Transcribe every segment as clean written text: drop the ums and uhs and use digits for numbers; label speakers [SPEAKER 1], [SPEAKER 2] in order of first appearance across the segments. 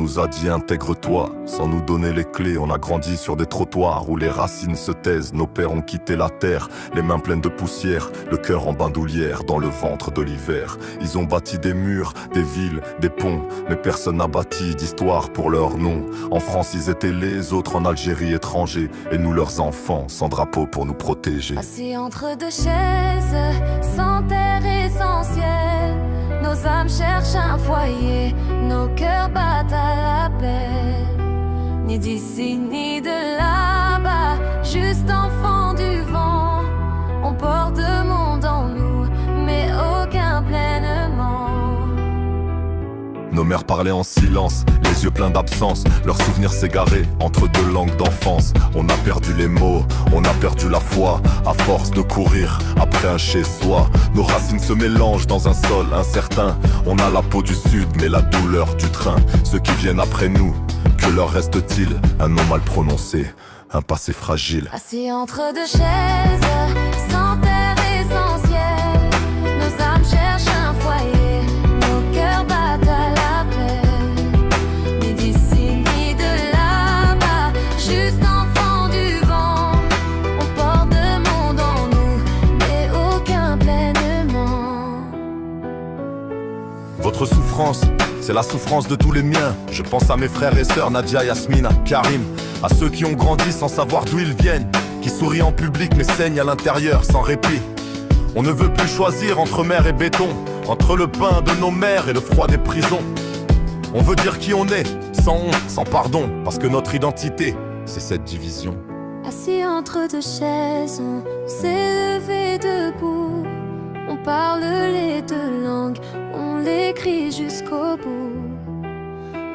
[SPEAKER 1] nous a dit intègre-toi, sans nous donner les clés. On a grandi sur des trottoirs où les racines se taisent. Nos pères ont quitté la terre, les mains pleines de poussière, le cœur en bandoulière dans le ventre de l'hiver. Ils ont bâti des murs, des villes, des ponts, mais personne n'a bâti d'histoire pour leur nom. En France ils étaient les autres, en Algérie étrangers, et nous leurs enfants, sans drapeau pour nous protéger.
[SPEAKER 2] Assis entre deux chaises, sans terre essentielle, nos âmes cherchent un foyer, nos cœurs battent à l'appel. Ni d'ici ni de là-bas, juste enfants du vent. On porte le monde en nous, mais aucun pleinement.
[SPEAKER 1] Nos mères parlaient en silence, les yeux pleins d'absence, leurs souvenirs s'égaraient entre deux langues d'enfance. On a perdu les mots, on a perdu la foi, à force de courir après un chez-soi. Nos racines se mélangent dans un sol incertain. On a la peau du sud, mais la douleur du train. Ceux qui viennent après nous, que leur reste-t-il? Un nom mal prononcé, un passé fragile.
[SPEAKER 2] Assis entre deux chaises, sans terre essentielle, nos âmes cherchent un foyer, nos cœurs battent à l'appel. Ni d'ici ni de là-bas, juste enfants du vent. On porte le monde en nous, mais aucun pleinement.
[SPEAKER 1] Votre souffrance, c'est la souffrance de tous les miens. Je pense à mes frères et sœurs, Nadia, Yasmina, Karim. À ceux qui ont grandi sans savoir d'où ils viennent, qui sourient en public mais saignent à l'intérieur sans répit. On ne veut plus choisir entre mer et béton, entre le pain de nos mères et le froid des prisons. On veut dire qui on est, sans honte, sans pardon, parce que notre identité, c'est cette division.
[SPEAKER 2] Assis entre deux chaises, on s'est levé debout. On parle les deux langues, on l'écrit jusqu'au bout.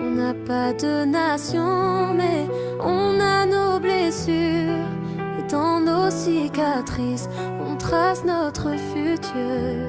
[SPEAKER 2] On n'a pas de nation, mais on a nos blessures. Et dans nos cicatrices, on trace notre futur.